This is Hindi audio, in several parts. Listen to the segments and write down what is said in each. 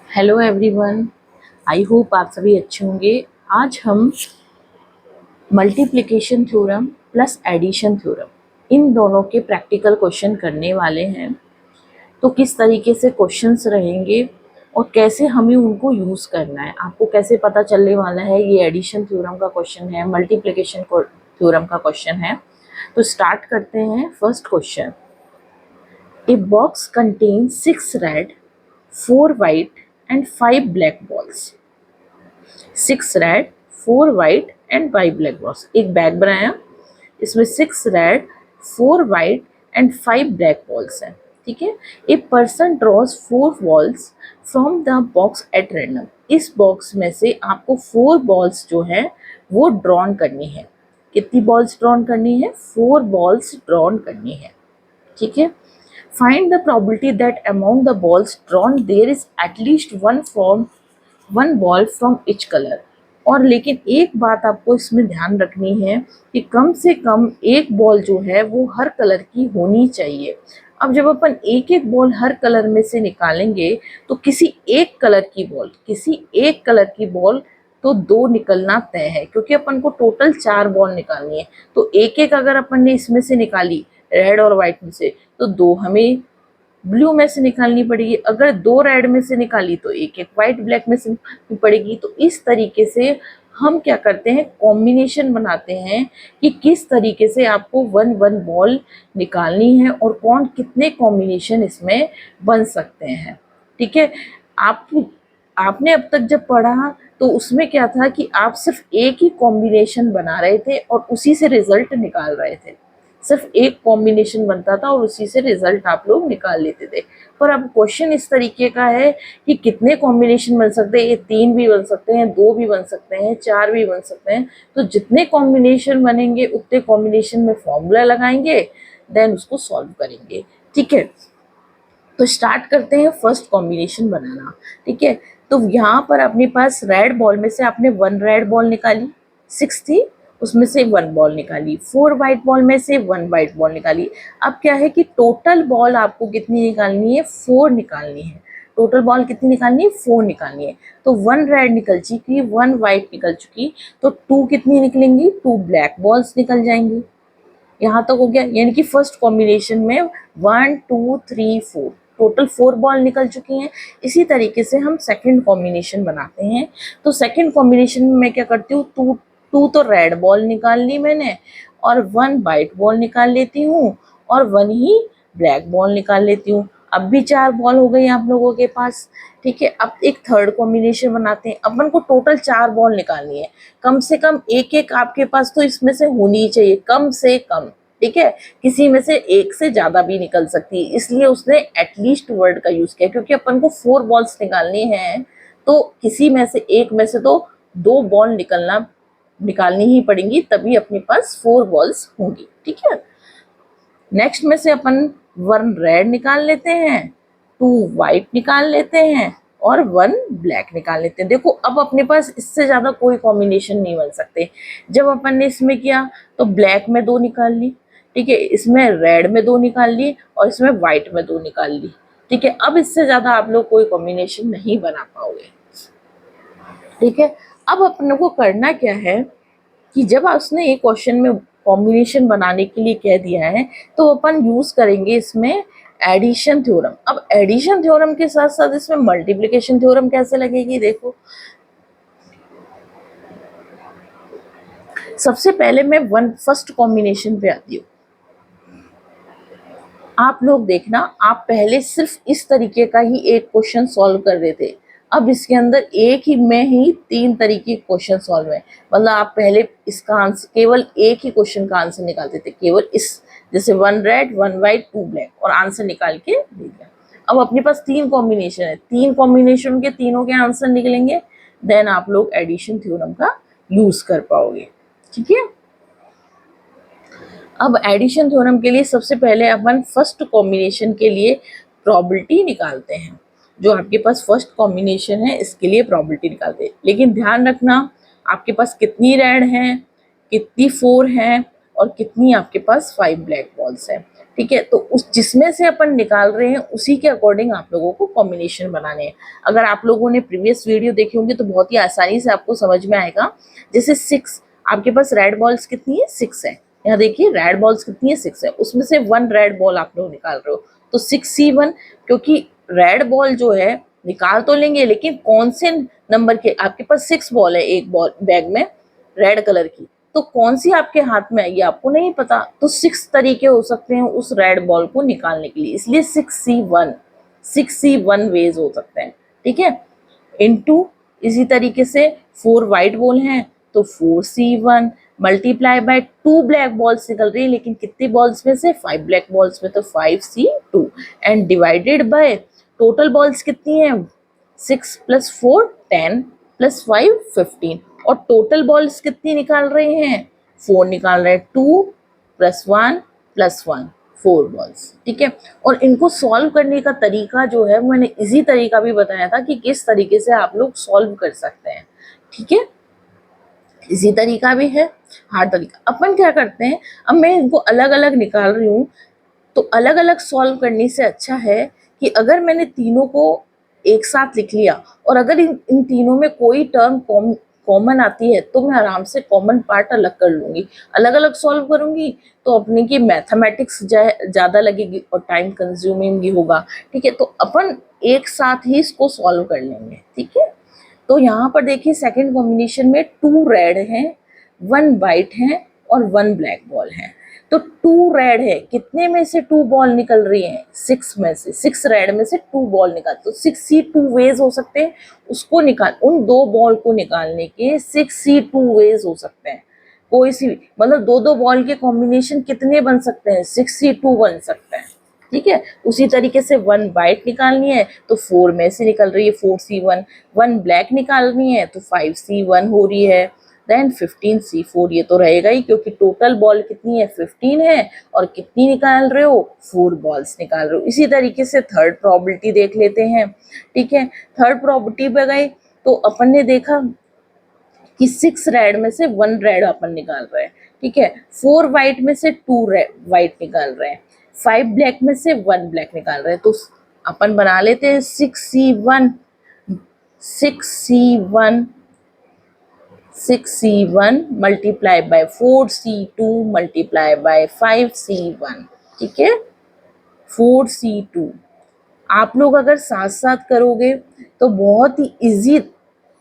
Hello everyone. आई होप आप सभी अच्छे होंगे। आज हम multiplication theorem plus addition theorem इन दोनों के प्रैक्टिकल क्वेश्चन करने वाले हैं। तो किस तरीके से क्वेश्चंस रहेंगे और कैसे हमें उनको यूज़ करना है, आपको कैसे पता चलने वाला है ये एडिशन थ्योरम का क्वेश्चन है, मल्टीप्लिकेशन थ्योरम का क्वेश्चन है। तो स्टार्ट करते हैं। First question, a box contains 6 red 4 white and 5 black balls। 6 red 4 white and 5 black balls. एक बैग बनाया, इसमें 6 red 4 white and 5 black balls हैं। ठीक है। A person draws 4 balls from the box at random. इस बॉक्स में से आपको 4 बॉल्स जो है वो ड्रॉन करनी है। कितनी बॉल्स ड्रॉन करनी है? 4 बॉल्स ड्रॉन करनी है। ठीक है। Find the probability that among the balls drawn there is at least one ball from each colour. और लेकिन एक बात आपको इसमें ध्यान रखनी है कि कम से कम एक बॉल जो है वो हर कलर की होनी चाहिए। अब जब अपन एक एक बॉल हर कलर में से निकालेंगे तो किसी एक कलर की बॉल तो 2 निकलना तय है, क्योंकि अपन को टोटल 4 बॉल निकालनी है। तो एक एक अगर अपन ने इसमें से निकाली रेड और व्हाइट में से, तो 2 हमें ब्लू में से निकालनी पड़ेगी। अगर 2 रेड में से निकाली तो एक एक व्हाइट ब्लैक में से निकालनी पड़ेगी। तो इस तरीके से हम क्या करते हैं, कॉम्बिनेशन बनाते हैं कि किस तरीके से आपको 1 बॉल निकालनी है और कौन कितने कॉम्बिनेशन इसमें बन सकते हैं। ठीक है। आप आपने अब तक जब पढ़ा तो उसमें क्या था कि आप सिर्फ एक ही कॉम्बिनेशन बना रहे थे और उसी से रिजल्ट निकाल रहे थे। सिर्फ एक कॉम्बिनेशन बनता था और उसी से रिजल्ट आप लोग निकाल लेते थे। पर अब क्वेश्चन इस तरीके का है कि कितने कॉम्बिनेशन बन सकते हैं। ये 3 भी बन सकते हैं, 2 भी बन सकते हैं, 4 भी बन सकते हैं। तो जितने कॉम्बिनेशन बनेंगे उतने कॉम्बिनेशन में फॉर्मूला लगाएंगे, देन उसको सॉल्व करेंगे। ठीक है। तो स्टार्ट करते हैं फर्स्ट कॉम्बिनेशन बनाना। ठीक है। तो यहाँ पर अपने पास रेड बॉल में से आपने 1 रेड बॉल निकाली, 6 थी उसमें से 1 बॉल निकाली। 4 वाइट बॉल में से 1 वाइट बॉल निकाली। अब क्या है कि टोटल बॉल आपको कितनी निकालनी है? 4 निकालनी है। टोटल बॉल कितनी निकालनी है? 4 निकालनी है। तो 1 रेड निकल चुकी, 1 वाइट निकल चुकी, तो 2 कितनी निकलेंगी? 2 ब्लैक बॉल्स निकल जाएंगी। यहाँ तक हो गया। यानी कि फर्स्ट कॉम्बिनेशन में 1 2 3 4 टोटल 4 बॉल निकल चुकी हैं। इसी तरीके से हम सेकंड कॉम्बिनेशन बनाते हैं। तो सेकंड कॉम्बिनेशन में मैं क्या करती हूँ, टू तो रेड बॉल निकाल ली मैंने और 1 वाइट बॉल निकाल लेती हूँ और 1 ही ब्लैक बॉल निकाल लेती हूँ। अब भी 4 बॉल हो गई आप लोगों के पास। ठीक है। अब एक थर्ड कॉम्बिनेशन बनाते हैं। अपन को टोटल 4 बॉल निकालनी है। कम से कम एक एक आपके पास तो इसमें से होनी ही चाहिए, कम से कम। ठीक है। किसी में से एक से ज्यादा भी निकल सकती है, इसलिए उसने एटलीस्ट वर्ड का यूज किया, क्योंकि अपन को 4 बॉल्स निकालनी है। तो किसी में से एक में से तो 2 बॉल निकालनी ही पड़ेंगी, तभी अपने पास 4 बॉल्स होंगी। ठीक है। नेक्स्ट में से अपन 1 रेड निकाल लेते हैं, 2 वाइट निकाल लेते हैं और 1 ब्लैक निकाल लेते हैं। देखो अब अपने पास इससे ज्यादा कोई कॉम्बिनेशन नहीं बन सकते। जब अपन ने इसमें किया तो ब्लैक में 2 निकाल ली, ठीक है, इसमें रेड में 2 निकाल ली और इसमें व्हाइट में 2 निकाल ली। ठीक है। अब इससे ज्यादा आप लोग कोई कॉम्बिनेशन नहीं बना पाओगे। ठीक है। अब अपने को करना क्या है कि जब उसने एक क्वेश्चन में कॉम्बिनेशन बनाने के लिए कह दिया है तो अपन यूज करेंगे इसमें एडिशन थ्योरम। अब एडिशन थ्योरम के साथ साथ इसमें मल्टीप्लिकेशन थ्योरम कैसे लगेगी, देखो। सबसे पहले मैं फर्स्ट कॉम्बिनेशन पे आती हूँ। आप लोग देखना, आप पहले सिर्फ इस तरीके का ही एक क्वेश्चन सॉल्व कर रहे थे। अब इसके अंदर एक ही में ही 3 तरीके के क्वेश्चन सॉल्व है। मतलब आप पहले इसका आंसर, केवल एक ही क्वेश्चन का आंसर निकालते थे, केवल इस जैसे 1 रेड 1 वाइट 2 ब्लैक, और आंसर निकाल के दे दिया। अब अपने पास 3 कॉम्बिनेशन है, 3 कॉम्बिनेशन के तीनों के आंसर निकलेंगे, देन आप लोग एडिशन थ्योरम का यूज कर पाओगे। ठीक है। अब एडिशन थ्योरम के लिए सबसे पहले अपन फर्स्ट कॉम्बिनेशन के लिए प्रोबेबिलिटी निकालते हैं। जो आपके पास फर्स्ट कॉम्बिनेशन है इसके लिए प्रोबेबिलिटी निकालते हैं। लेकिन ध्यान रखना, आपके पास कितनी रेड हैं, कितनी 4 हैं और कितनी आपके पास 5 ब्लैक बॉल्स हैं। ठीक है। तो उस जिसमें से अपन निकाल रहे हैं उसी के अकॉर्डिंग आप लोगों को कॉम्बिनेशन बनाने हैं। अगर आप लोगों ने प्रीवियस वीडियो देखी होंगी तो बहुत ही आसानी से आपको समझ में आएगा। जैसे 6, आपके पास रेड बॉल्स कितनी है, 6 है। यहाँ देखिए रेड बॉल्स कितनी है, 6 है, उसमें से 1 रेड बॉल आप लोग निकाल रहे हो तो 6C1, क्योंकि रेड बॉल जो है निकाल तो लेंगे लेकिन कौन से नंबर के, आपके पास 6 बॉल है एक बॉल बैग में रेड कलर की, तो कौन सी आपके हाथ में आएगी आपको नहीं पता, तो 6 तरीके हो सकते हैं उस रेड बॉल को निकालने के लिए, इसलिए 6C1 वेज हो सकते हैं, ठीक है। इनटू इसी तरीके से 4 वाइट बॉल हैं तो 4C1 multiply by 2 black balls निकल रही है, लेकिन कितनी बॉल्स में से, 5 ब्लैक बॉल्स में, तो 5C2 and divided by total balls कितनी है, 6 + 4 10 + 5 15, और टोटल बॉल्स कितनी निकाल रहे हैं, 4 निकाल रहे हैं, 2 + 1 + 1 4 बॉल्स, ठीक है। और इनको सॉल्व करने का तरीका जो है मैंने इजी तरीका भी बताया था कि किस तरीके से आप लोग सॉल्व कर सकते हैं, ठीक है। इजी तरीका भी है, हार्ड तरीका। अपन क्या करते हैं, अब मैं इनको अलग अलग निकाल रही हूँ तो अलग अलग सॉल्व करने से अच्छा है कि अगर मैंने तीनों को एक साथ लिख लिया और अगर इन तीनों में कोई टर्म कॉमन आती है तो मैं आराम से कॉमन पार्ट अलग कर लूँगी। अलग अलग सॉल्व करूँगी तो अपने की मैथमेटिक्स ज़्यादा लगेगी और टाइम कंज्यूमिंग भी होगा, ठीक है। तो अपन एक साथ ही इसको सॉल्व कर लेंगे, ठीक है। तो यहाँ पर देखिए सेकंड कॉम्बिनेशन में 2 रेड हैं, 1 वाइट है और 1 ब्लैक बॉल है। तो 2 रेड है, कितने में से 2 बॉल निकल रही हैं, 6 में से, 6 रेड में से 2 बॉल निकाल, तो 6C2 वेज हो सकते हैं, उसको निकाल, उन 2 बॉल को निकालने के 6C2 वेज हो सकते हैं। कोई सी भी, मतलब 2 बॉल के कॉम्बिनेशन कितने बन सकते हैं, 6C2 बन सकते हैं, ठीक है। उसी तरीके से 1 वाइट निकालनी है तो 4 में से निकल रही है 4C1, 1 ब्लैक निकालनी है तो 5C1 हो रही है, देन 15C4, ये तो रहेगा ही क्योंकि टोटल बॉल कितनी है 15 है और कितनी निकाल रहे हो, 4 बॉल्स निकाल रहे हो। इसी तरीके से थर्ड प्रोबेबिलिटी देख लेते हैं, ठीक है। थर्ड प्रोबेबिलिटी पे गए तो अपन ने देखा कि 6 रेड में से 1 रेड अपन निकाल रहे हैं, ठीक है। 4 वाइट में से 2 वाइट निकाल रहे हैं, 5 ब्लैक में से 1 ब्लैक निकाल रहे हैं, तो अपन बना लेते हैं 6C1 multiply by 4C2 multiply by 5C1, ठीक है। 4C2 आप लोग अगर साथ साथ करोगे तो बहुत ही इजी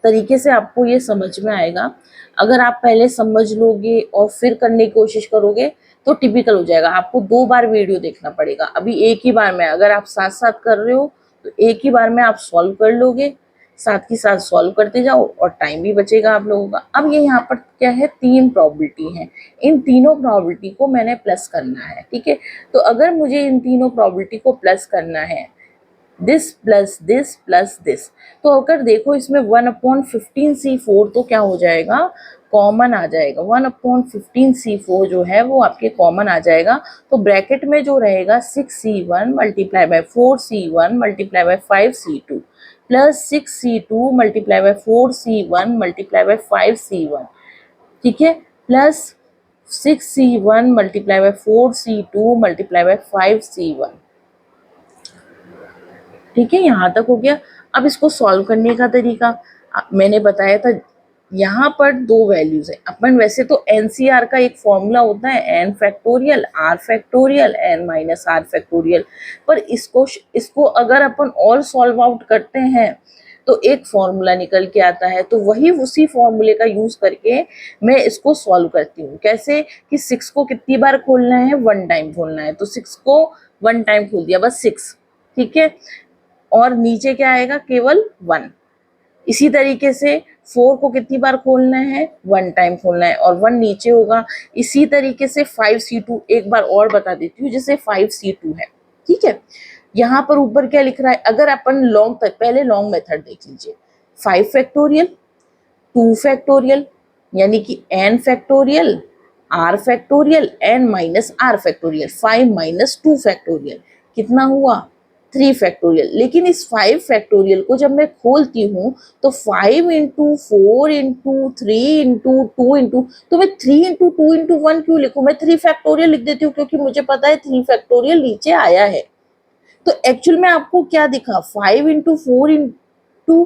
तरीके से आपको ये समझ में आएगा। अगर आप पहले समझ लोगे और फिर करने की कोशिश करोगे तो टिपिकल हो जाएगा, आपको 2 बार वीडियो देखना पड़ेगा। अभी एक ही बार में अगर आप साथ साथ कर रहे हो तो एक ही बार में आप सॉल्व कर लोगे, साथ ही साथ सॉल्व करते जाओ और टाइम भी बचेगा आप लोगों का। अब ये यहाँ पर क्या है, 3 प्रोबेबिलिटी है, इन तीनों प्रोबेबिलिटी को मैंने प्लस करना है, ठीक है। तो अगर मुझे इन तीनों प्रोबेबिलिटी को प्लस करना है, this plus this plus this, तो अगर देखो इसमें 1/15C4 तो क्या हो जाएगा, कॉमन आ जाएगा। 1/15C4 जो है वो आपके कॉमन आ जाएगा, तो ब्रैकेट में जो रहेगा 6C1 multiply by 4C1 multiply by 5C2 plus 6C2 multiply by 4C1 multiply by 5C1, ठीक है, plus 6C1 multiply by 4C2 multiply by 5C1, ठीक है। यहाँ तक हो गया। अब इसको सॉल्व करने का तरीका मैंने बताया था, यहाँ पर 2 वैल्यूज है। अपन वैसे तो एनसीआर का एक फॉर्मूला होता है n factorial r factorial n minus r factorial, पर इसको अगर अपन और सॉल्व आउट करते हैं तो एक फॉर्मूला निकल के आता है, तो वही उसी फॉर्मूले का यूज करके मैं इसको सॉल्व करती हूँ। कैसे कि 6 को कितनी बार खोलना है, 1 टाइम खोलना है, तो 6 को 1 टाइम खोल दिया, बस 6, ठीक है। और नीचे क्या आएगा, केवल 1। इसी तरीके से 4 को कितनी बार खोलना है, 1 टाइम खोलना है और 1 नीचे होगा। इसी तरीके से 5C2 एक बार और बता देती हूँ, जैसे 5C2 है, ठीक है। यहाँ पर ऊपर क्या लिख रहा है, अगर अपन लॉन्ग तक, पहले लॉन्ग मेथड देख लीजिए, 5 फैक्टोरियल 2 फैक्टोरियल यानी कि n factorial r factorial n minus r factorial, 5 minus 2 factorial कितना हुआ 3 फैक्टोरियल। लेकिन इस 5 फैक्टोरियल को जब मैं खोलती हूँ तो 5 इंटू 4 इंटू 3 इंटू 2 इंटू, तो मैं 3 इंटू 2 इंटू 1 क्यों लिखूँ? मैं 3 फैक्टोरियल लिख देती हूँ क्योंकि मुझे पता है 3 फैक्टोरियल नीचे आया है। तो एक्चुअल में आपको क्या दिखा? 5 into 4 into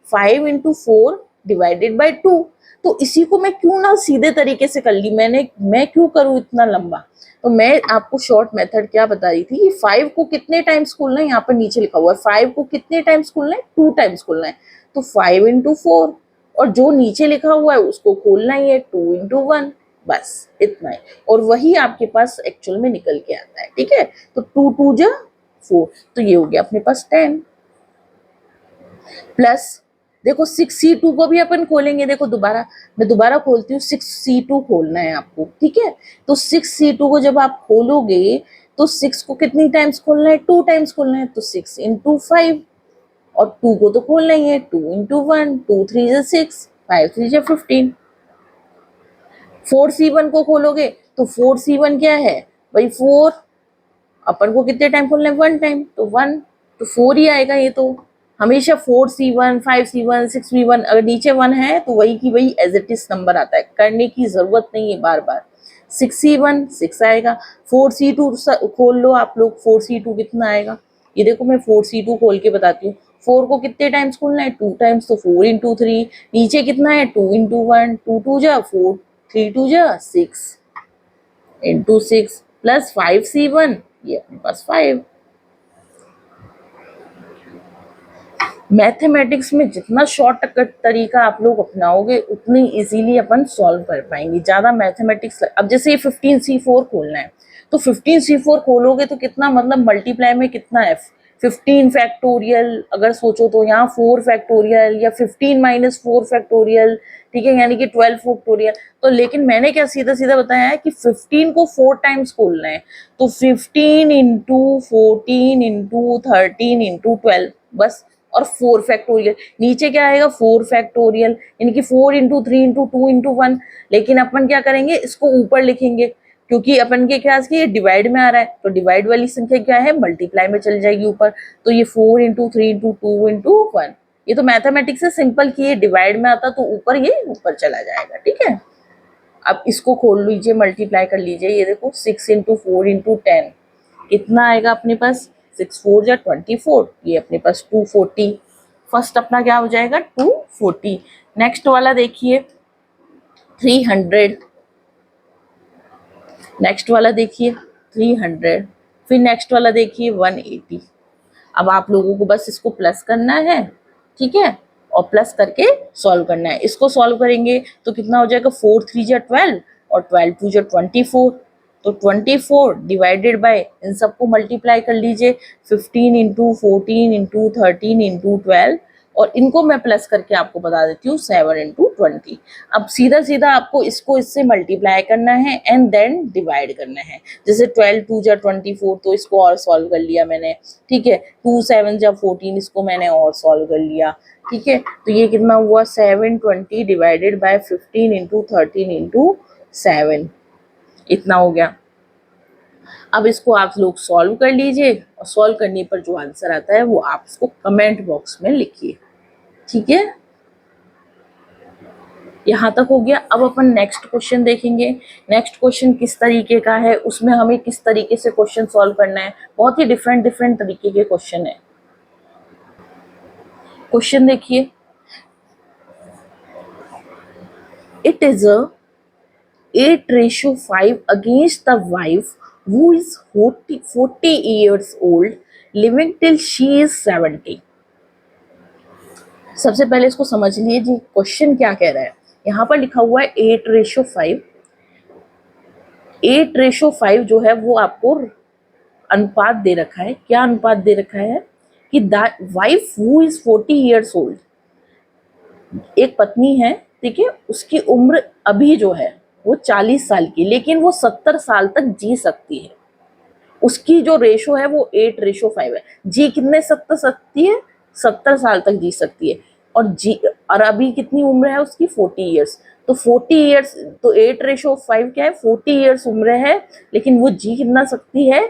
5 into 4 divided by 2। तो इसी को मैं क्यों ना सीधे तरीके से कर ली, मैं क्यों करूँ इतना लंबा? तो मैं आपको शॉर्ट मेथड क्या बता रही थी कि 5 को कितने टाइम्स खोलना है, यहाँ पर नीचे लिखा हुआ है 5 को कितने टाइम्स खोलना है, 2 टाइम्स खोलना है। तो 5 इंटू 4 और जो नीचे लिखा हुआ है उसको खोलना ही है 2 इंटू 1, बस इतना है। और वही आपके पास एक्चुअल में निकल के आता है, ठीक है। तो 2 2 जा 4, तो ये हो गया अपने पास 10 प्लस, देखो 6C2 को भी अपन खोलेंगे। देखो मैं दोबारा खोलती हूँ, 6C2 खोलना है आपको, ठीक है। तो 6C2 को जब आप खोलोगे तो 6 को कितनी टाइम्स खोलना है? 2 टाइम्स खोलना है। तो 6 इंटू 5, और 2 को तो खोलना ही है 2 इंटू 1, 2 3 जा 6, 5 3 जा 15। 4C1 को खोलोगे तो 4C1 क्या है भाई? 4। अपन को कितने टाइम खोलना है? 1 टाइम, तो 1, तो 4 ही आएगा। ये तो हमेशा 4C1 5C1 6V1, अगर नीचे 1 है तो वही की वही एज इट इज नंबर आता है, करने की जरूरत नहीं है बार बार। 6C1 6 आएगा। 4C2 खोल लो आप लोग, 4C2 कितना आएगा? ये देखो मैं 4C2 खोल के बताती हूँ। 4 को कितने टाइम्स खोलना है? 2 टाइम्स, तो 4 इंटू 3। नीचे कितना है? 2 इंटू 1, 2 2 जा 4, 3 2 जा 6 इंटू 6 प्लस 5C1, ये अपने पास 5। मैथमेटिक्स में जितना शॉर्टकट तरीका आप लोग अपनाओगे उतनी इजीली अपन सॉल्व कर पाएंगे। ज़्यादा मैथमेटिक्स, अब जैसे 15C4 खोलना है तो 15C4 खोलोगे तो कितना, मतलब मल्टीप्लाई में कितना है? 15 फैक्टोरियल अगर सोचो तो यहाँ 4 फैक्टोरियल या 15 माइनस 4 फैक्टोरियल, ठीक है, यानी कि 12 फैक्टोरियल। तो लेकिन मैंने क्या सीधा सीधा बताया है कि 15 को 4 टाइम्स खोलना है। तो 15 इंटू 14 इंटू 13 इंटू 12, बस। और 4 फैक्टोरियल, नीचे क्या आएगा? 4 फैक्टोरियल, यानी कि 4 इंटू 3 इंटू 2 इंटू 1। लेकिन अपन क्या करेंगे? इसको ऊपर लिखेंगे क्योंकि अपन के क्या ये डिवाइड में आ रहा है, तो डिवाइड वाली संख्या क्या है? मल्टीप्लाई में चली जाएगी ऊपर। तो ये 4 इंटू 3 इंटू 2 इंटू 1, ये तो मैथमेटिक्स है सिंपल कि ये डिवाइड में आता तो ऊपर, ये ऊपर चला जाएगा, ठीक है। अब इसको खोल लीजिए, मल्टीप्लाई कर लीजिए। ये देखो 6 इंटू 4 इंटू 10 कितना आएगा अपने पास? 6 4 जा 24, ये अपने पास 240। फर्स्ट अपना क्या हो जाएगा? 240। नेक्स्ट वाला देखिए 300, नेक्स्ट वाला देखिए 300, फिर नेक्स्ट वाला देखिए 180। अब आप लोगों को बस इसको प्लस करना है, ठीक है, और प्लस करके सॉल्व करना है। इसको सॉल्व करेंगे तो कितना हो जाएगा? 4 3 जा 12 और 12 2 जा 24। तो 24 डिवाइडेड बाय, इन सबको मल्टीप्लाई कर लीजिए, 15 इंटू 14 इंटू 13 इंटू 12, और इनको मैं प्लस करके आपको बता देती हूँ 7 इंटू 20। अब सीधा सीधा आपको इसको इससे मल्टीप्लाई करना है एंड देन डिवाइड करना है। जैसे 12 2 जा 24, तो इसको और सॉल्व कर लिया मैंने, ठीक है। 2 7 जा 14, इसको मैंने और सॉल्व कर लिया, ठीक है। तो ये कितना हुआ? 720 डिवाइडेड बाय 15 इंटू 13 इंटू 7, इतना हो गया। अब इसको आप लोग सॉल्व कर लीजिए, और सॉल्व करने पर जो आंसर आता है वो आप इसको कमेंट बॉक्स में लिखिए, ठीक है। यहाँ तक हो गया। अब अपन नेक्स्ट क्वेश्चन देखेंगे। नेक्स्ट क्वेश्चन किस तरीके का है, उसमें हमें किस तरीके से क्वेश्चन सॉल्व करना है। बहुत ही डिफरेंट डिफरेंट तरीके के क्वेश्चन है। क्वेश्चन देखिए, it is a 8:5 against the wife who is 40 years old living till she is 70। सबसे पहले इसको समझ लीजिए क्वेश्चन क्या कह रहा है। यहाँ पर लिखा हुआ है 8:5। 8:5 जो है वो आपको अनुपात दे रखा है। क्या अनुपात दे रखा है कि the wife who is 40 years old, एक पत्नी है, ठीक है, उसकी उम्र अभी जो है वो 40 साल की, लेकिन वो 70 साल तक जी सकती है। उसकी जो रेशो है वो 8:5 है। जी कितने 70 सकती है? 70 साल तक जी सकती है। और अभी कितनी उम्र है उसकी? 40 ईयर्स। तो 40 ईयर्स, तो 8:5 क्या है? 40 ईयर्स उम्र है, लेकिन वो जी कितना सकती है?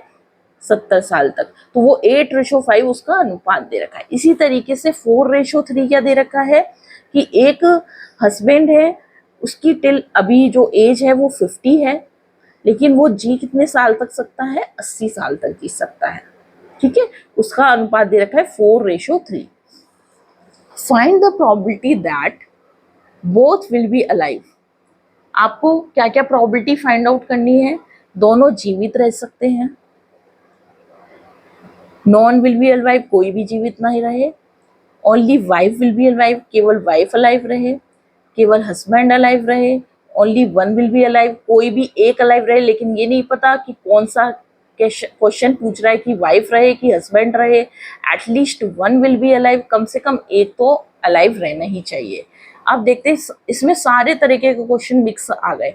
70 साल तक, तो वो 8:5 उसका अनुपात दे रखा है। इसी तरीके से 4:3 क्या दे रखा है कि एक हस्बैंड है, उसकी टिल अभी जो एज है वो 50 है, लेकिन वो जी कितने साल तक सकता है, 80 साल तक जी सकता है। ठीक है, उसका अनुपात दे रखा है 4:3। Find the probability that both will be alive. आपको क्या क्या प्रोबेबिलिटी फाइंड आउट करनी है? दोनों जीवित रह सकते हैं, नॉन विल बी अलाइव कोई भी जीवित नहीं रहे, only wife will be alive केवल वाइफ अलाइव रहे, केवल हस्बैंड अलाइव रहे, only one will be alive कोई भी एक अलाइव रहे, लेकिन ये नहीं पता कि कौन सा क्वेश्चन पूछ रहा है कि वाइफ रहे कि हस्बैंड रहे, at least one will be alive, कम से कम एक तो अलाइव रहना ही चाहिए। अब देखते हैं इसमें सारे तरीके के क्वेश्चन मिक्स आ गए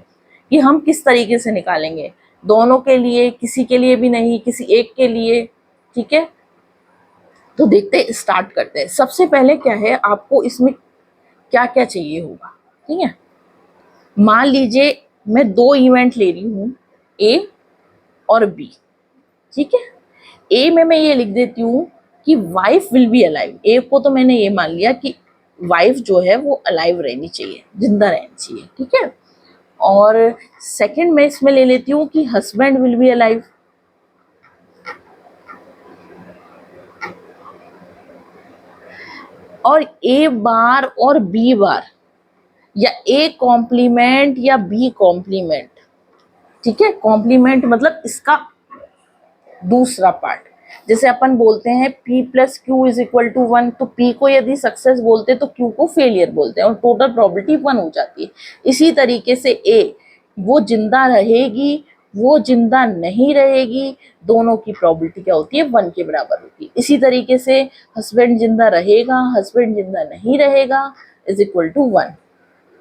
कि हम किस तरीके से निकालेंगे, दोनों के लिए, किसी के लिए भी नहीं, किसी एक के लिए। ठीक है, तो देखते हैं, स्टार्ट करते हैं। सबसे पहले क्या है, आपको इसमें क्या क्या चाहिए होगा। ठीक है, मान लीजिए मैं दो इवेंट ले रही हूँ, ए और बी। ठीक है, ए में मैं ये लिख देती हूँ कि वाइफ विल बी अलाइव। ए को तो मैंने ये मान लिया कि वाइफ जो है वो अलाइव रहनी चाहिए, जिंदा रहनी चाहिए। ठीक है, और सेकंड में इसमें ले लेती हूँ कि हस्बैंड विल बी अलाइव। और ए बार और बी बार, या ए कॉम्प्लीमेंट या बी कॉम्प्लीमेंट। ठीक है, कॉम्प्लीमेंट मतलब इसका दूसरा पार्ट, जैसे अपन बोलते हैं P + Q = 1, तो P को यदि सक्सेस बोलते हैं तो Q को फेलियर बोलते हैं, और टोटल प्रोबेबिलिटी 1 हो जाती है। इसी तरीके से A, वो जिंदा रहेगी, वो जिंदा नहीं रहेगी, दोनों की प्रोबेबिलिटी क्या होती है, 1 के बराबर होती है। इसी तरीके से हस्बैंड जिंदा रहेगा, हस्बैंड जिंदा नहीं रहेगा = 1।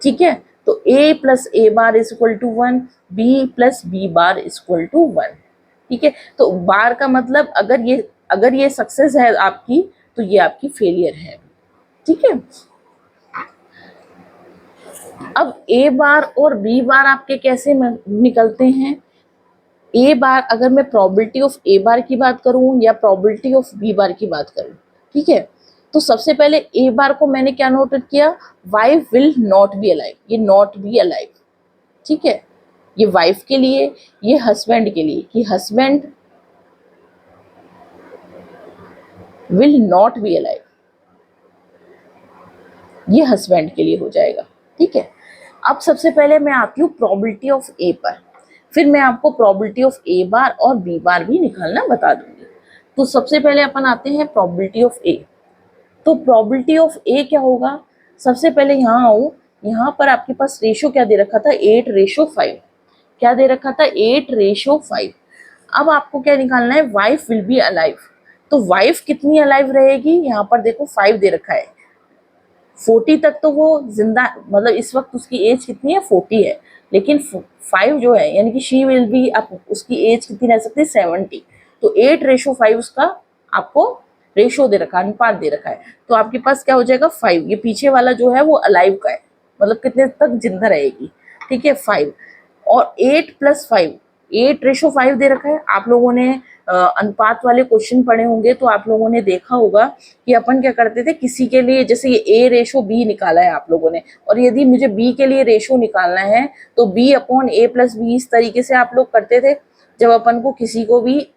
ठीक है, तो A + A bar = 1, B + B बार = 1। ठीक है, तो बार का मतलब अगर ये सक्सेस है आपकी, तो ये आपकी फेलियर है। ठीक है, अब ए बार और बी बार आपके कैसे निकलते हैं? ए बार, अगर मैं प्रोबेबिलिटी ऑफ ए बार की बात करूं या प्रोबेबिलिटी ऑफ बी बार की बात करूं, ठीक है, तो सबसे पहले ए बार को मैंने क्या नोटेड किया, wife will not be alive, ये नॉट बी अलाइव। ठीक है, ये वाइफ के लिए, ये हस्बैंड के लिए कि husband will not be alive, ये हस्बैंड के लिए हो जाएगा। ठीक है, अब सबसे पहले मैं आती हूँ प्रोबेबिलिटी ऑफ ए पर, फिर मैं आपको प्रोबेबिलिटी ऑफ ए बार और बी बार भी निकालना बता दूंगी। तो सबसे पहले अपन आते हैं प्रोबेबिलिटी ऑफ ए। तो प्रोबेबिलिटी ऑफ ए क्या होगा, सबसे पहले यहाँ आओ, यहाँ पर आपके पास रेशो क्या दे रखा था, 8:5। क्या दे रखा था, 8:5। अब आपको क्या निकालना है, वाइफ विल बी अलाइव। तो वाइफ कितनी अलाइव रहेगी, यहाँ पर देखो 5 दे रखा है, 40 तक तो वो जिंदा, मतलब इस वक्त उसकी एज कितनी है, 40 है, लेकिन 5 जो है, यानी कि शी विल बी, अब उसकी एज कितनी रह सकती है, 70। तो 8:5 उसका आपको रेशो दे रखा है, अनुपात दे रखा है। तो आपके पास क्या हो जाएगा, 5। ये पीछे वाला जो है वो अलाइव का है, मतलब कितने तक जिंदा रहेगी। ठीक है, 5 और 8 + 5, 8:5 दे रखा है। आप लोगों ने अनुपात वाले क्वेश्चन पढ़े होंगे, तो आप लोगों ने देखा होगा कि अपन क्या करते थे, किसी के लिए, जैसे ये A/B निकाला है आप लोगों ने, और यदि मुझे B के लिए रेशो निकालना है तो B/A + B, इस तरीके से आप लोग करते थे। जब अपन को किसी को भी,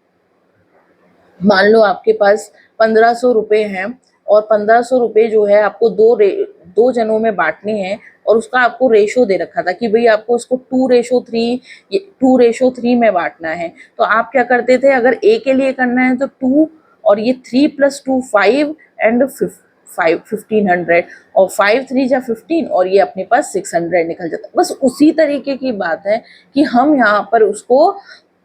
मान लो आपके पास 1500 रुपये हैं, और 1500 रुपये जो है आपको दो जनों में बांटने हैं, और उसका आपको रेशो दे रखा था कि भाई आपको उसको 2:3 में बांटना है। तो आप क्या करते थे, अगर ए के लिए करना है तो 2, और ये 3 + 2 5 एंड 1500, और 5 3 जा 15, और ये अपने पास 600 निकल जाता है। बस उसी तरीके की बात है कि हम यहाँ पर उसको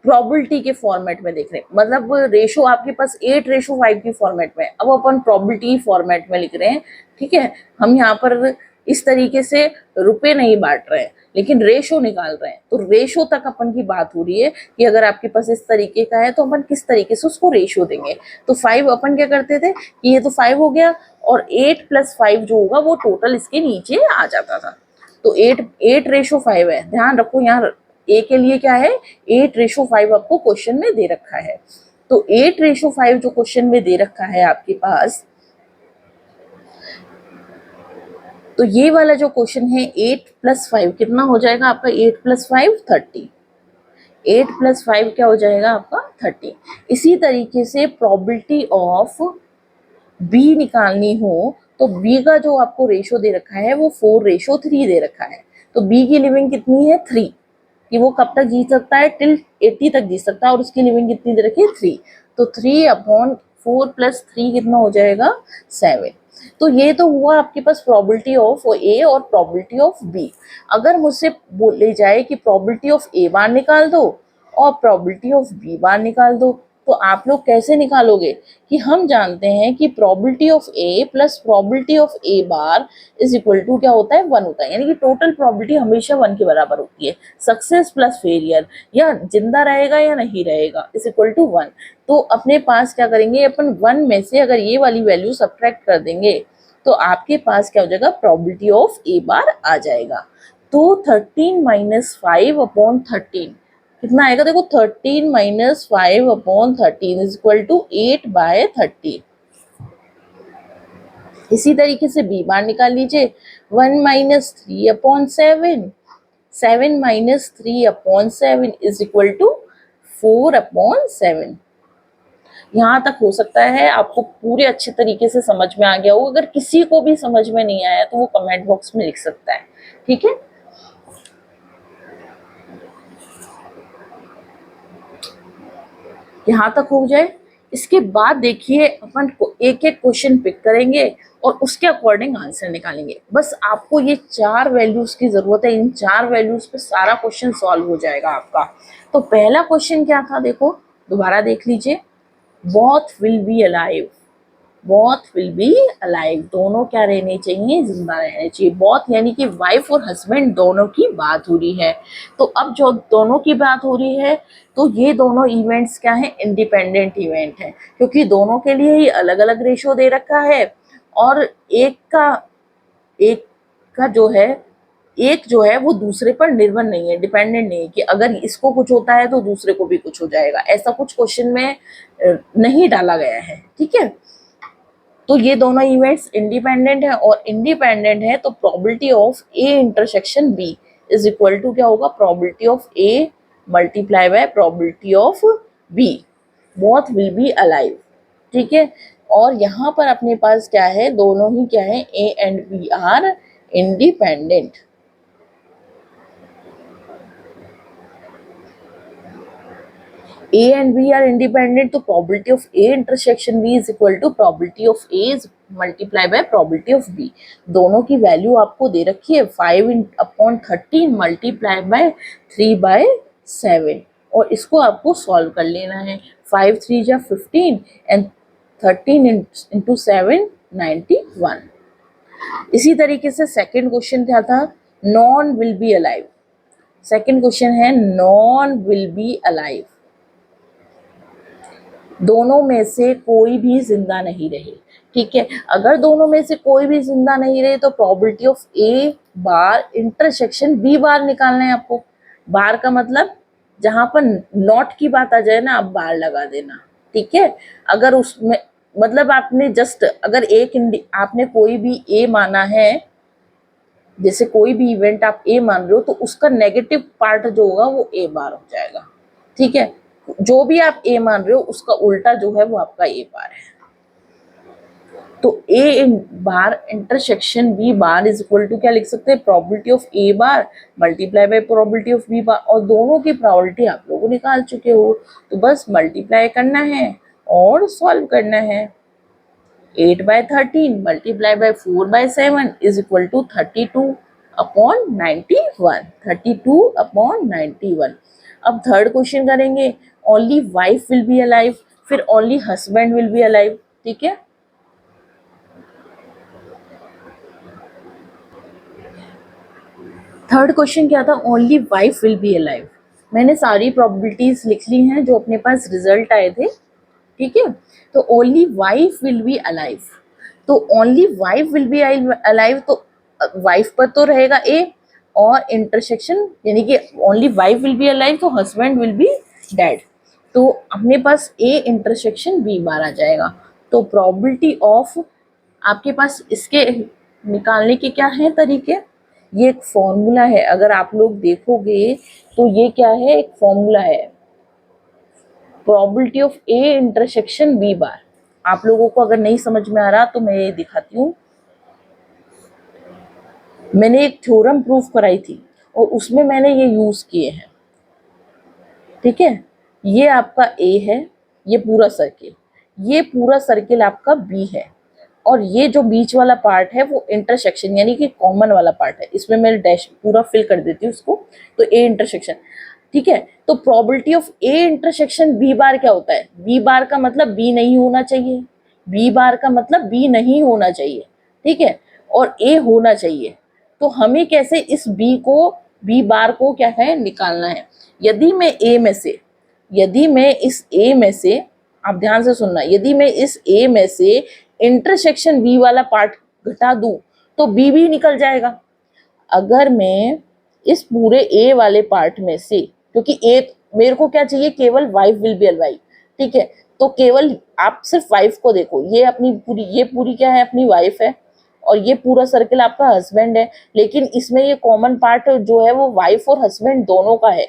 प्रोबेबिलिटी के फॉर्मेट में देख रहे हैं, मतलब रेशो आपके पास 8:5 की फॉर्मेट में, अब अपन प्रोबेबिलिटी फॉर्मेट में लिख रहे हैं। ठीक है, हम यहाँ पर इस तरीके से रुपए नहीं बांट रहे हैं, लेकिन रेशो निकाल रहे हैं। तो रेशो तक अपन की बात हो रही है कि अगर आपके पास इस तरीके का है तो अपन किस तरीके से उसको रेशो देंगे। तो 5 अपन क्या करते थे कि ये तो 5 हो गया, और 8 + 5 जो होगा वो टोटल इसके नीचे आ जाता था। तो 8:5 है, ध्यान रखो यहाँ ए के लिए क्या है, 8:5 आपको क्वेश्चन में दे रखा है। तो 8:5 जो क्वेश्चन में दे रखा है आपके पास, तो ये वाला जो क्वेश्चन है 8+5 कितना हो जाएगा आपका? 8+5 30। 8+5 क्या हो जाएगा आपका? 30। इसी तरीके से प्रोबेबिलिटी ऑफ बी निकालनी हो तो बी का जो आपको रेशो दे रखा है वो 4:3 दे रखा है। तो बी की लिविंग कितनी है? 3, कि वो कब तक जी सकता है? टिल 80 तक जी सकता है, और उसकी लिविंग कितनी दे रखी है? 3। तो 3/4 + 3 कितना हो जाएगा? 7। तो ये तो हुआ आपके पास प्रोबेबिलिटी ऑफ ए और प्रोबेबिलिटी ऑफ बी। अगर मुझसे बोले जाए कि प्रोबेबिलिटी ऑफ ए बार निकाल दो और प्रोबेबिलिटी ऑफ बी बार निकाल दो, तो आप लोग कैसे निकालोगे? कि हम जानते हैं कि probability of A plus probability of A bar is equal to क्या होता है? 1 होता है। यानी कि टोटल प्रोबेबिलिटी हमेशा 1 के बराबर होती है। सक्सेस प्लस फेलियर, या जिंदा रहेगा या नहीं रहेगा, इज इक्वल टू 1। तो अपने पास क्या करेंगे अपन? 1 में से अगर ये वाली वैल्यू सब्ट्रैक्ट कर देंगे तो आपके पास क्या हो जाएगा? प्रोबेबिलिटी ऑफ ए बार आ जाएगा। तो 13 - 5/13 कितना आएगा? देखो 13 - 5/13 इज इक्वल टू 8/30। इसी तरीके से बी बार निकाल लीजिए। 1 - 3/7, 7 - 3/7 इज इक्वल टू 4/7। यहाँ तक हो सकता है आपको पूरे अच्छे तरीके से समझ में आ गया हो। अगर किसी को भी समझ में नहीं आया तो वो कमेंट बॉक्स में लिख सकता है, ठीक है। यहाँ तक हो जाए, इसके बाद देखिए अपन को एक एक क्वेश्चन पिक करेंगे और उसके अकॉर्डिंग आंसर निकालेंगे। बस आपको ये 4 वैल्यूज की जरूरत है, इन 4 वैल्यूज पे सारा क्वेश्चन सॉल्व हो जाएगा आपका। तो पहला क्वेश्चन क्या था? देखो दोबारा देख लीजिए। Both will be alive, both will be alive, दोनों क्या रहने चाहिए? जिंदा रहने चाहिए। बोथ यानी कि वाइफ और हस्बैंड दोनों की बात हो रही है। तो अब जो दोनों की बात हो रही है तो ये दोनों इवेंट्स क्या है? इंडिपेंडेंट इवेंट है, क्योंकि दोनों के लिए ही अलग अलग रेशो दे रखा है। और एक का जो है वो दूसरे पर निर्भर नहीं है, डिपेंडेंट नहीं है कि अगर इसको कुछ होता है तो दूसरे को भी कुछ हो जाएगा। ऐसा कुछ क्वेश्चन में नहीं डाला गया है, ठीक है। तो ये दोनों इवेंट्स इंडिपेंडेंट है, और इंडिपेंडेंट है तो probability of A intersection B is equal to क्या होगा? Probability of A multiply by probability of B. Both will be alive, ठीक है। और यहाँ पर अपने पास क्या है? दोनों ही क्या है? A and B are independent. A and B are independent, तो probability of A intersection B is equal to probability of A is multiply by probability of B। दोनों की वैल्यू आपको दे रखी है 5/13 मल्टीप्लाई बाय 3/7, और इसको आपको सॉल्व कर लेना है। 5 3 जा 15 एंड 13 इंटू 7 91। इसी तरीके से सेकेंड क्वेश्चन क्या था? Non will be alive. Second question है नॉन विल बी अलाइव, दोनों में से कोई भी जिंदा नहीं रहे, ठीक है। अगर दोनों में से कोई भी जिंदा नहीं रहे तो probability of A bar intersection B bar निकालना है आपको। बार का मतलब जहां पर नॉट की बात आ जाए ना, आप बार लगा देना, ठीक है। अगर उसमें मतलब आपने जस्ट अगर आपने कोई भी ए माना है, जैसे कोई भी इवेंट आप ए मान रहे हो तो उसका नेगेटिव पार्ट जो होगा वो ए बार हो जाएगा, ठीक है। जो भी आप ए मान रहे हो उसका उल्टा जो है वो आपका ए बार है। तो A bar intersection B bar is equal to क्या लिख सकते हैं? Probability of A bar multiply by probability of B bar. और दोनों की प्रोबेबिलिटी आप लोगों निकाल चुके हो, तो बस मल्टीप्लाई करना है और सॉल्व करना है। 8/13 multiply by 4/7 is equal to 32/91, 32/91। अब थर्ड क्वेश्चन करेंगे। Only wife will be alive, फिर only husband will be alive, ठीक है। थर्ड क्वेश्चन क्या था? Only wife will be alive. मैंने सारी प्रोबेबिलिटीज लिख ली हैं जो अपने पास रिजल्ट आए थे, ठीक है। तो only wife will be alive, तो only wife will be alive, तो वाइफ पर तो रहेगा ए, और इंटरसेक्शन यानी कि only wife will be alive तो हस्बैंड विल बी डेड। तो अपने पास ए इंटरसेक्शन बी बार आ जाएगा। तो प्रोबेबिलिटी ऑफ आपके पास इसके निकालने के क्या है तरीके, ये एक फॉर्मूला है, अगर आप लोग देखोगे तो ये क्या है, एक फॉर्मूला है, probability of A intersection B bar. आप लोगों को अगर नहीं समझ में आ रहा तो मैं ये दिखाती हूँ। मैंने एक थ्योरम प्रूफ कराई थी और उसमें मैंने ये यूज किए हैं, ठीक है। ये आपका ए है, ये पूरा सर्किल आपका बी है, और ये जो बीच वाला पार्ट है वो इंटरसेक्शन यानी कि कॉमन वाला पार्ट है। इसमें मैं डैश पूरा फिल कर देती हूँ उसको, तो ए इंटरसेक्शन, ठीक है। तो probability of A intersection B bar क्या होता है, बी बार का मतलब बी नहीं होना चाहिए, बी बार का मतलब बी नहीं होना चाहिए, ठीक है, और ए होना चाहिए। तो हमें कैसे इस बी को, बी बार को क्या है निकालना है। यदि मैं ए में से, यदि मैं इस ए में से, आप ध्यान से सुनना, यदि मैं इस ए में से इंटरसेक्शन बी वाला पार्ट घटा दूं तो बी भी निकल जाएगा। अगर मैं इस पूरे ए वाले पार्ट में से, क्योंकि ए मेरे को क्या चाहिए, केवल वाइफ विल बी अलवाइफ, ठीक है, तो केवल आप सिर्फ वाइफ को देखो, ये अपनी पूरी, ये पूरी क्या है, अपनी वाइफ है, और ये पूरा सर्कल आपका हस्बैंड है, लेकिन इसमें ये कॉमन पार्ट जो है वो वाइफ और हस्बैंड दोनों का है,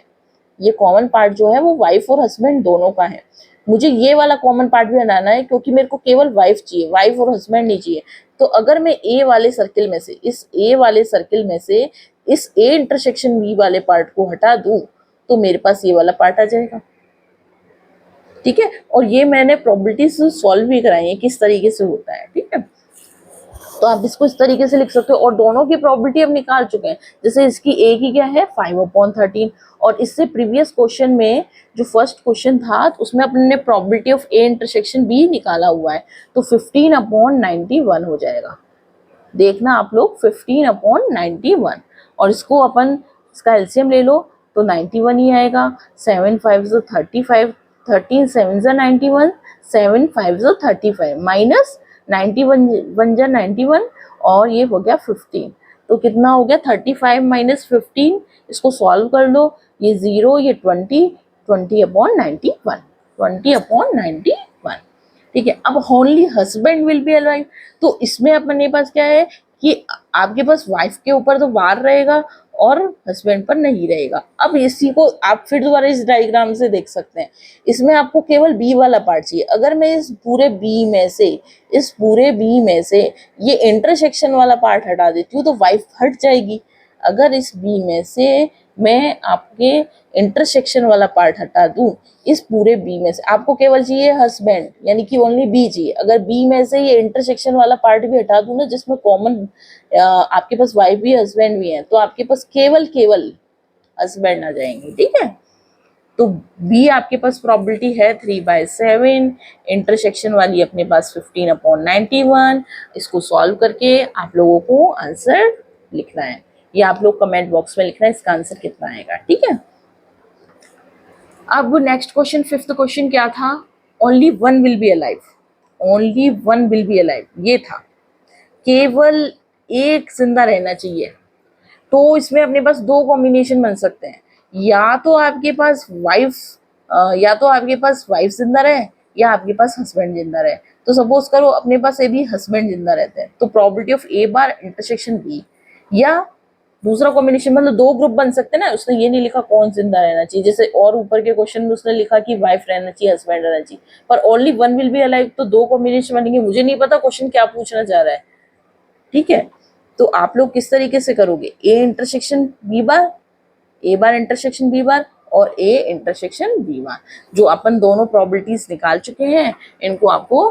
ये कॉमन पार्ट जो है वो वाइफ और हस्बैंड दोनों का है। मुझे ये वाला कॉमन पार्ट भी हटाना है क्योंकि मेरे को केवल वाइफ चाहिए, वाइफ और हस्बैंड नहीं चाहिए। तो अगर मैं ए वाले सर्किल में से, इस ए वाले सर्किल में से इस ए इंटरसेक्शन बी वाले पार्ट को हटा दूं तो मेरे पास ये वाला पार्ट आ जाएगा, ठीक है। और ये मैंने प्रोबेबिलिटीज सॉल्व भी कराई है किस तरीके से होता है, ठीक है। तो आप इसको इस तरीके से लिख सकते हो, और दोनों की प्रोबेबिलिटी हम निकाल चुके हैं। जैसे इसकी ए की क्या है 5/13, और इससे प्रीवियस क्वेश्चन में जो फर्स्ट क्वेश्चन था उसमें अपने ने probability of A intersection B निकाला हुआ है, तो 15/91 हो जाएगा। देखना आप लोग 15/91, और इसको अपन इसका एलसीएम ले लो तो 91 ही आएगा। 7 5 35, 13 7 91, 7 5 35 माइनस 91 1 91, और ये हो गया 15। तो कितना हो गया 35 माइनस 15, इसको सॉल्व कर लो, ये 0 ये 20, 20/91, 20/91, ठीक है। अब only husband will be alive, तो इसमें अपने पास क्या है कि आपके पास वाइफ के ऊपर तो बार रहेगा और हस्बैंड पर नहीं रहेगा। अब इसी को आप फिर दोबारा इस डायग्राम से देख सकते हैं, इसमें आपको केवल बी वाला पार्ट चाहिए। अगर मैं इस पूरे बी में से, इस पूरे बी में से ये इंटरसेक्शन वाला पार्ट हटा देती हूँ तो वाइफ हट जाएगी। अगर इस बी में से मैं आपके इंटरसेक्शन वाला पार्ट हटा दूं, इस पूरे बी में से आपको केवल चाहिए हस्बैंड, यानी कि ओनली बी चाहिए। अगर बी में से ये इंटरसेक्शन वाला पार्ट भी हटा दूं ना, जिसमें कॉमन आपके पास वाइफ भी हस्बैंड भी है, तो आपके पास केवल केवल हस्बैंड आ जाएंगे, ठीक है। तो बी आपके पास प्रोबेबिलिटी है 3/7, इंटरसेक्शन वाली अपने पास 15/91। इसको सॉल्व करके आप लोगों को आंसर लिखना है, ये आप लोग कमेंट बॉक्स में लिखना है इसका आंसर कितना आएगा, ठीक है। अब नेक्स्ट क्वेश्चन, फिफ्थ क्वेश्चन क्या था, only one will be alive, only one will be alive, ये था, केवल एक जिंदा रहना चाहिए। तो इसमें अपने पास दो कॉम्बिनेशन बन सकते हैं, या तो आपके पास वाइफ, या तो आपके पास वाइफ जिंदा रहे या आपके पास हस्बैंड जिंदा रहे। तो सपोज करो अपने पास ए भी हस्बैंड जिंदा रहते हैं, तो probability of A bar intersection B, या दूसरा कॉम्बिनेशन, मतलब दो ग्रुप बन सकते हैं ना। उसने ये नहीं लिखा कौन जिंदा रहना चाहिए, जैसे और ऊपर के क्वेश्चन में उसने लिखा कि वाइफ रहना चाहिए, हस्बैंड रहना चाहिए, पर only one will be alive, तो दो कॉम्बिनेशन बनेंगे। मुझे नहीं पता क्वेश्चन क्या पूछना चाह रहा है, ठीक है। तो आप लोग किस तरीके से करोगे, A intersection B bar, A bar intersection B bar, और ए इंटरसेक्शन बी बार, जो अपन दोनों प्रोबेबिलिटीज निकाल चुके हैं, इनको आपको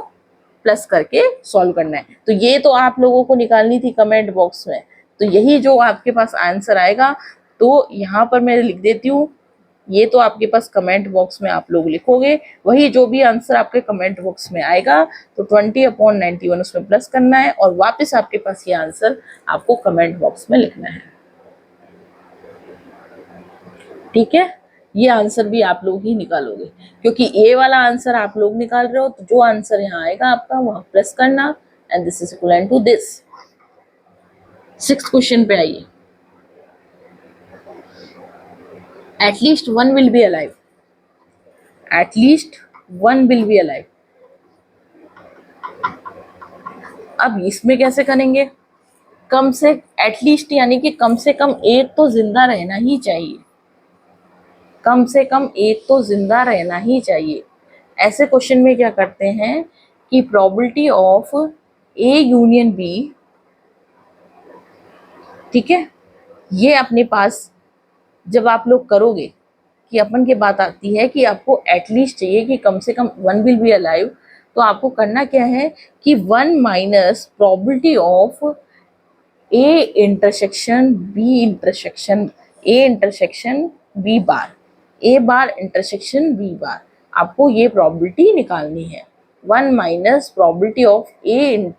प्लस करके सॉल्व करना है। तो ये तो आप लोगों को निकालनी थी कमेंट बॉक्स में, तो यही जो आपके पास आंसर आएगा, तो यहाँ पर मैं लिख देती हूँ, ये तो आपके पास कमेंट बॉक्स में आप लोग लिखोगे, वही जो भी आंसर आपके कमेंट बॉक्स में आएगा, तो 20/91 उसमें प्लस करना है, और वापस आपके पास ये आंसर आपको कमेंट बॉक्स में लिखना है, ठीक है। ये आंसर भी आप लोग ही निकालोगे, क्योंकि ए वाला आंसर आप लोग निकाल रहे हो, तो जो आंसर यहाँ आएगा आपका वहां प्लस करना, and this is equal to this. Sixth question पे आइए, at least one will be alive. At least one will be alive. अब इसमें कैसे करेंगे, कम से एटलीस्ट यानी कि कम से कम एक तो जिंदा रहना ही चाहिए, कम से कम एक तो जिंदा रहना ही चाहिए। ऐसे क्वेश्चन में क्या करते हैं कि probability of A union B, ठीक है, ये अपने पास जब आप लोग करोगे कि अपन की बात आती है कि आपको एटलीस्ट चाहिए कि कम से कम वन विल बी अलाइव, तो आपको करना क्या है कि one minus probability of A intersection B intersection, A intersection B bar, A bar intersection B bar, आपको ये प्रोबेबिलिटी निकालनी है। One minus probability of A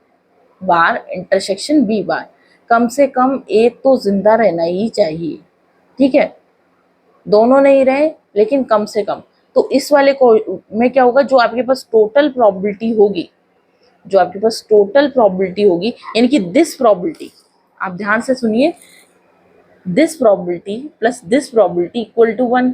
bar intersection B bar, कम से कम एक तो जिंदा रहना ही चाहिए, ठीक है, दोनों नहीं रहे लेकिन कम से कम। तो इस वाले को में क्या होगा, जो आपके पास टोटल प्रोबेबिलिटी होगी, जो आपके पास टोटल प्रोबेबिलिटी होगी यानी कि दिस प्रोबेबिलिटी, आप ध्यान से सुनिए, this probability plus this probability equal to one,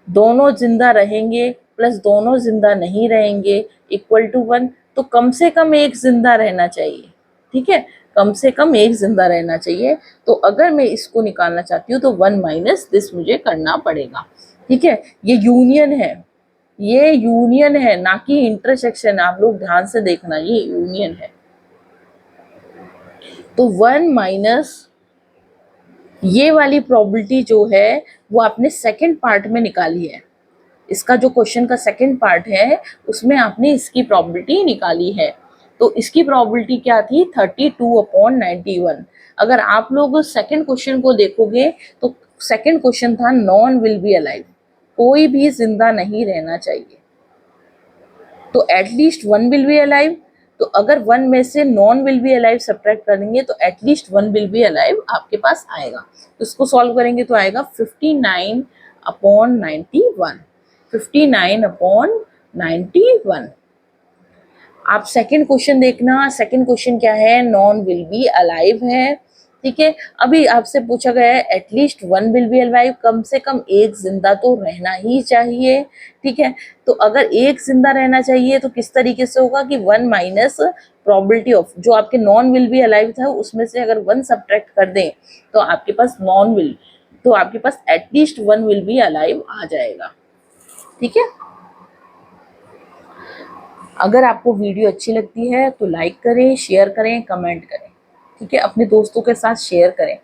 दोनों जिंदा रहेंगे प्लस दोनों जिंदा नहीं रहेंगे इक्वल टू वन, तो कम से कम एक जिंदा रहना चाहिए, ठीक है, कम से कम एक जिंदा रहना चाहिए। तो अगर मैं इसको निकालना चाहती हूँ तो वन माइनस दिस मुझे करना पड़ेगा, ठीक है। ये यूनियन है, ये यूनियन है ना कि इंटरसेक्शन, आप लोग ध्यान से देखना, ये यूनियन है। तो वन माइनस ये वाली प्रोबेबिलिटी जो है वो आपने सेकंड पार्ट में निकाली है, इसका जो क्वेश्चन का सेकंड पार्ट है उसमें आपने इसकी प्रोबेबिलिटी निकाली है। तो इसकी प्रोबेबिलिटी क्या थी, 32/91। अगर आप लोग सेकंड क्वेश्चन को देखोगे तो सेकंड क्वेश्चन था नॉन विल बी अलाइव, कोई भी जिंदा नहीं रहना चाहिए, तो at least one will be alive. तो अगर वन में से non will be alive subtract करेंगे तो at least one will be alive आपके पास आएगा। तो इसको सॉल्व करेंगे तो आएगा 59/91, 59/91। आप सेकंड क्वेश्चन देखना, सेकंड क्वेश्चन क्या है, नॉन विल बी अलाइव है, ठीक है। अभी आपसे पूछा गया है at least one will be alive, कम से कम एक जिंदा तो रहना ही चाहिए, ठीक है। तो अगर एक जिंदा रहना चाहिए तो किस तरीके से होगा कि वन माइनस प्रोबेबिलिटी ऑफ जो आपके नॉन विल बी अलाइव था उसमें से अगर वन सब्ट्रैक्ट कर दें तो आपके पास नॉन विल, तो आपके पास at least one will be alive आ जाएगा, ठीक है। अगर आपको वीडियो अच्छी लगती है तो लाइक करें, शेयर करें, कमेंट करें, ठीक है, अपने दोस्तों के साथ शेयर करें।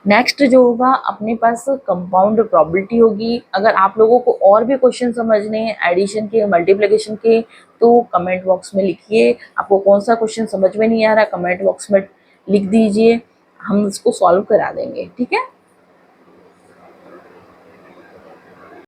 नेक्स्ट जो होगा अपने पास कंपाउंड प्रोबेबिलिटी होगी। अगर आप लोगों को और भी क्वेश्चन समझने हैं एडिशन के, मल्टीप्लिकेशन के, तो कमेंट बॉक्स में लिखिए। आपको कौन सा क्वेश्चन समझ में नहीं आ रहा कमेंट बॉक्स में लिख दीजिए, हम इसको सॉल्व करा देंगे, ठीक है।